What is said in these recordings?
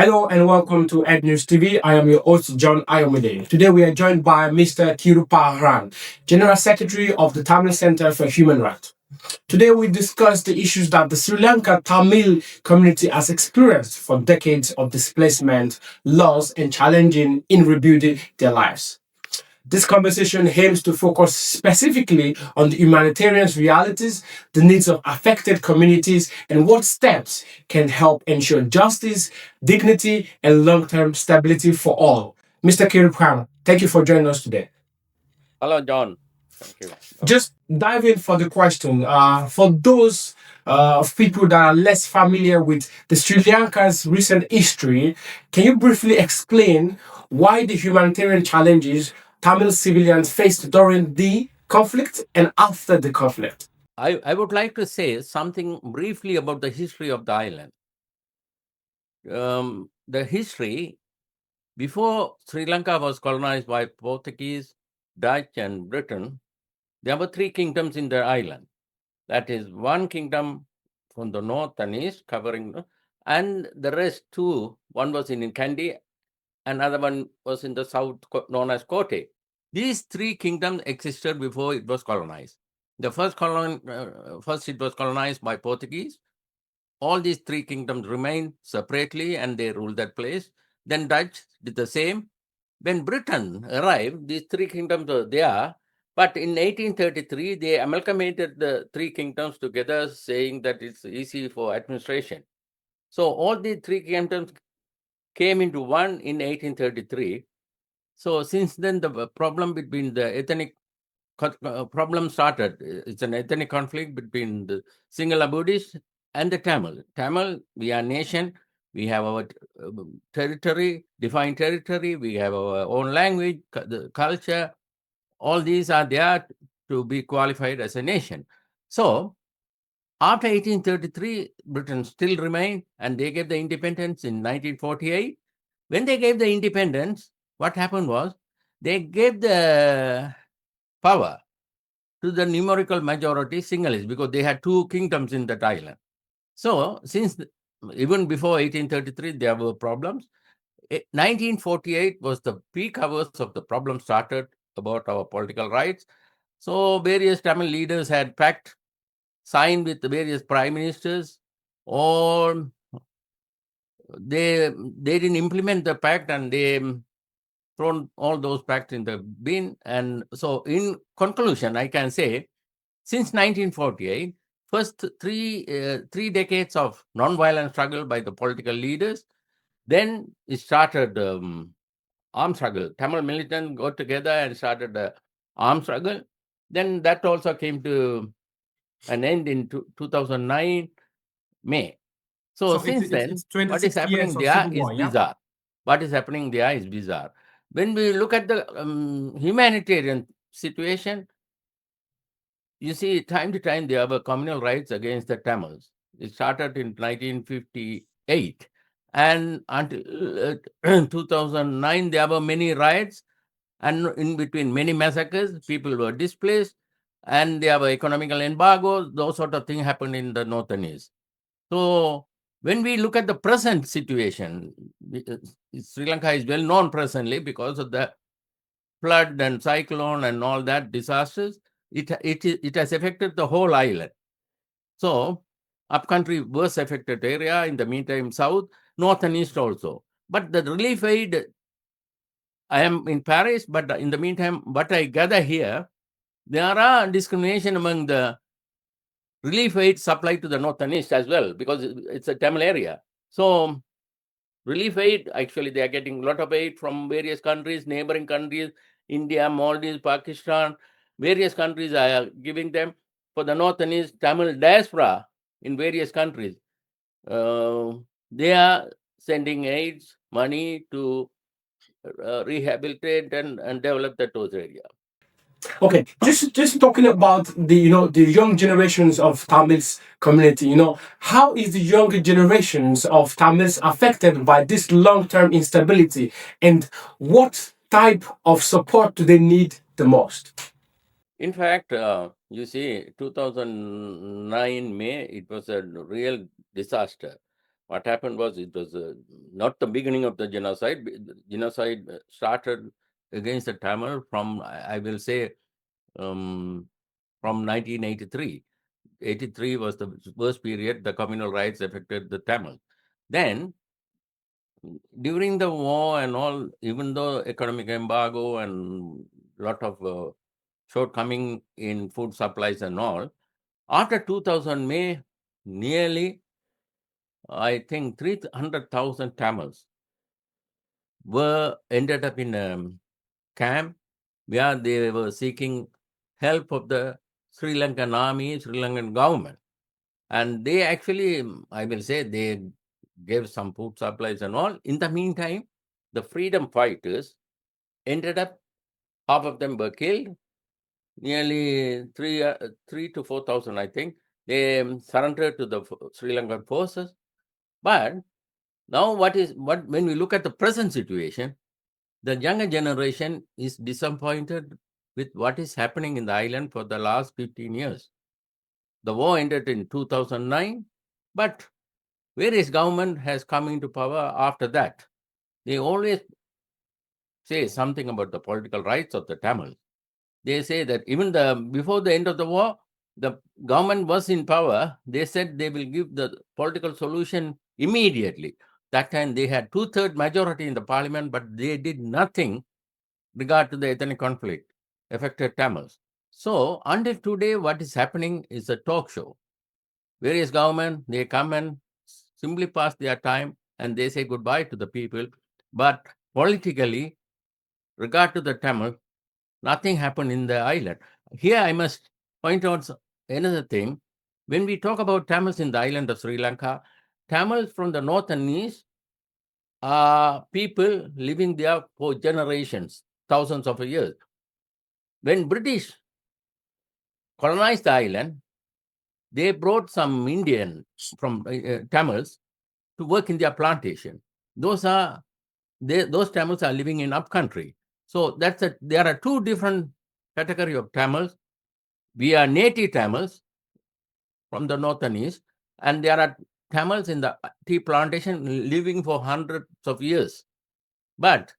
Hello and welcome to Ednews-TV. I am your host, John Ayomide. Today we are joined by Mr. Kirupa-haran, General Secretary of the Tamil Center for Human Rights. Today we discuss the issues that the Sri Lankan Tamil community has experienced for decades of displacement, loss, and challenging in rebuilding their lives. This conversation aims to focus specifically on the humanitarian realities, the needs of affected communities, and what steps can help ensure justice, dignity, and long-term stability for all. Mr. Kirupa, thank you for joining us today. Hello, John. Thank you. Just dive in for the question. For those of people that are less familiar with the Sri Lanka's recent history, can you briefly explain why the humanitarian challenges Tamil civilians faced during the conflict and after the conflict? I would like to say something briefly about the history of the island. The history, before Sri Lanka was colonized by Portuguese, Dutch, and Britain, there were three kingdoms in the island. That is, one kingdom from the north and east, covering, and the rest two. One was in Kandy, another one was in the south, known as Kotte. These three kingdoms existed before it was colonized. The first it was colonized by Portuguese. All these three kingdoms remained separately and they ruled that place. Then Dutch did the same. When Britain arrived, these three kingdoms were there. But in 1833, they amalgamated the three kingdoms together, saying that it's easy for administration. So all the three kingdoms came into one in 1833. So since then, the problem between the ethnic problem started. It's an ethnic conflict between the Sinhala Buddhists and the Tamil. Tamil, we are nation. We have our territory, defined territory. We have our own language, the culture. All these are there to be qualified as a nation. So after 1833, Britain still remained, and they gave the independence in 1948. When they gave the independence, what happened was they gave the power to the numerical majority Sinhalese because they had two kingdoms in that island. So, since even before 1833, there were problems. 1948 was the peak hours of the problem started about our political rights. So, various Tamil leaders had pact signed with the various prime ministers, or they didn't implement the pact and they thrown all those pacts in the bin. And so, in conclusion, I can say since 1948, first three decades of non-violent struggle by the political leaders. Then it started armed struggle. Tamil militants got together and started the armed struggle. Then that also came to an end in 2009 May. So since then, what is happening there is bizarre. What is happening there is bizarre. When we look at the humanitarian situation, you see, time to time there were communal riots against the Tamils. It started in 1958, and until 2009 there were many riots, and in between many massacres, people were displaced, and there were economical embargoes. Those sort of things happened in the north and east. So when we look at the present situation, Sri Lanka is well known presently because of the flood and cyclone and all that disasters. It has affected the whole island. So upcountry was affected area, in the meantime south, north and east also. But the relief aid, I am in Paris, but in the meantime, what I gather here, there are discrimination among the relief aid supplied to the north and east as well, because it's a Tamil area. So relief aid, actually they are getting a lot of aid from various countries, neighboring countries, India, Maldives, Pakistan, various countries are giving them. For the north and east Tamil diaspora in various countries, they are sending aids, money to rehabilitate and develop those areas. Okay, just talking about the young generations of Tamils community. How is the younger generations of Tamils affected by this long-term instability, and what type of support do they need the most? In fact, you see, 2009 May, it was a real disaster. what happened was it was not the beginning of the genocide. The genocide started against the Tamil from, I will say, from 1983. 83 was the worst period. The communal riots affected the Tamil. Then, during the war and all, even though economic embargo and lot of shortcoming in food supplies and all, after 2000 May, nearly, I think, 300,000 Tamils were ended up in a camp where they were seeking help of the Sri Lankan army, Sri Lankan government. And they actually, I will say, they gave some food supplies and all. In the meantime, the freedom fighters ended up, half of them were killed, nearly 3 to 4,000, I think. They surrendered to the Sri Lankan forces. But now, when we look at the present situation, the younger generation is disappointed with what is happening in the island for the last 15 years. The war ended in 2009, but various government has come into power after that. They always say something about the political rights of the Tamils. They say that even before the end of the war, the government was in power. They said they will give the political solution immediately. That time they had 2/3 majority in the parliament, but they did nothing regard to the ethnic conflict affected Tamils. So until today, what is happening is a talk show. Various government, they come and simply pass their time and they say goodbye to the people. But politically, regard to the Tamil, nothing happened in the island. Here I must point out another thing. When we talk about Tamils in the island of Sri Lanka, Tamils from the north and east are people living there for generations, thousands of years. When British colonized the island, they brought some Indian from Tamils to work in their plantation. Those Tamils are living in upcountry. So there are two different category of Tamils. We are native Tamils from the north and east, and there are Tamils in the tea plantation living for hundreds of years. But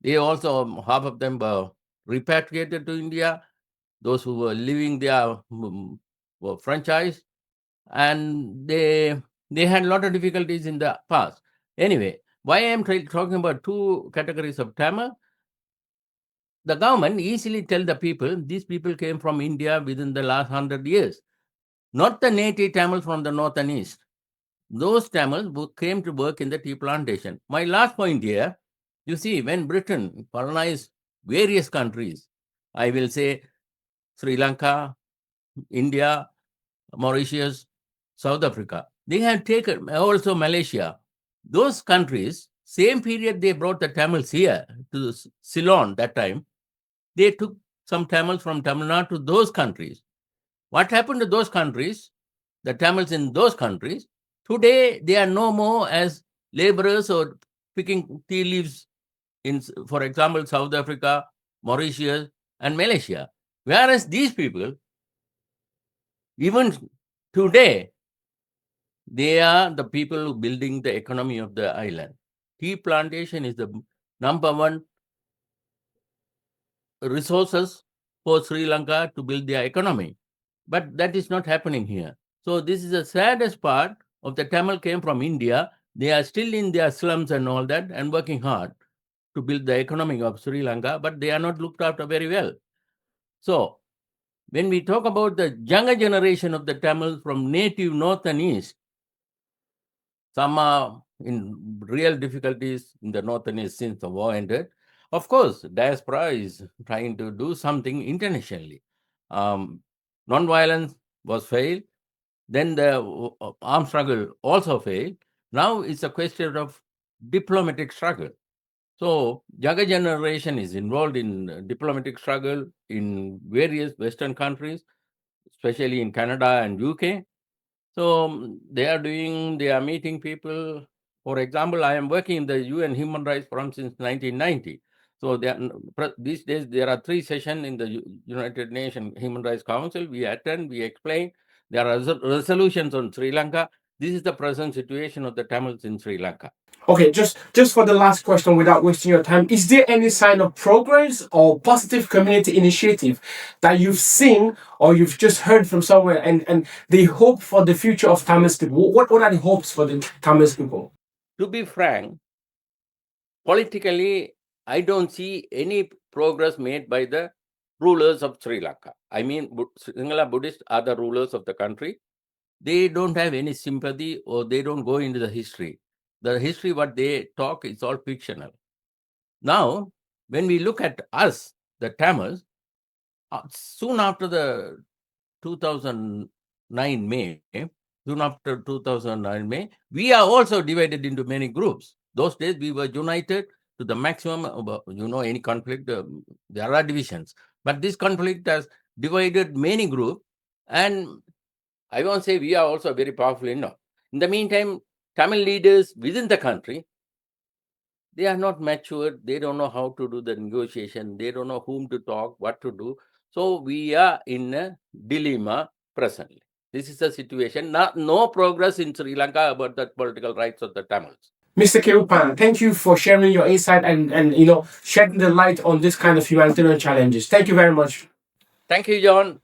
they also, half of them were repatriated to India. Those who were living there were franchised, and they had a lot of difficulties in the past. Anyway, why I am talking about two categories of Tamil? The government easily tell the people, these people came from India within the last 100 years, not the native Tamils from the north and east. Those Tamils who came to work in the tea plantation. My last point here, you see, when Britain colonized various countries, I will say Sri Lanka, India, Mauritius, South Africa, they have taken also Malaysia. Those countries, same period they brought the Tamils here to Ceylon that time. They took some Tamils from Tamil Nadu to those countries. What happened to those countries, the Tamils in those countries? Today, they are no more as laborers or picking tea leaves in, for example, South Africa, Mauritius, and Malaysia. Whereas these people, even today, they are the people who building the economy of the island. Tea plantation is the number one resources for Sri Lanka to build their economy. But that is not happening here. So this is the saddest part of the Tamil came from India. They are still in their slums and all that and working hard to build the economy of Sri Lanka, but they are not looked after very well. So when we talk about the younger generation of the Tamils from native north and east, some are in real difficulties in the north and east since the war ended. Of course, diaspora is trying to do something internationally. Non-violence was failed. Then the armed struggle also failed. Now it's a question of diplomatic struggle. So younger generation is involved in diplomatic struggle in various Western countries, especially in Canada and UK. So they are meeting people. For example, I am working in the UN Human Rights Forum since 1990. So these days there are 3 sessions in the United Nations Human Rights Council. We attend, we explain. There are resolutions on Sri Lanka. This is the present situation of the Tamils in Sri Lanka. Okay, just for the last question, without wasting your time, is there any sign of progress or positive community initiative that you've seen or you've just heard from somewhere, and the hope for the future of Tamil people? What are the hopes for the Tamil people? To be frank, politically, I don't see any progress made by the rulers of Sri Lanka. I mean, Sinhala Buddhists are the rulers of the country. They don't have any sympathy, or they don't go into the history. The history, what they talk, is all fictional. Now, when we look at us, the Tamils, soon after the 2009 May, soon after 2009 May, we are also divided into many groups. Those days we were united to the maximum. Any conflict, there are divisions, but this conflict has divided many groups, and I won't say we are also very powerful enough. In the meantime, Tamil leaders within the country, they are not matured. They don't know how to do the negotiation. They don't know whom to talk, what to do. So we are in a dilemma presently. This is the situation. No progress in Sri Lanka about the political rights of the Tamils. Mr. Kirupa, thank you for sharing your insight and shedding the light on this kind of humanitarian challenges. Thank you very much. Thank you, John.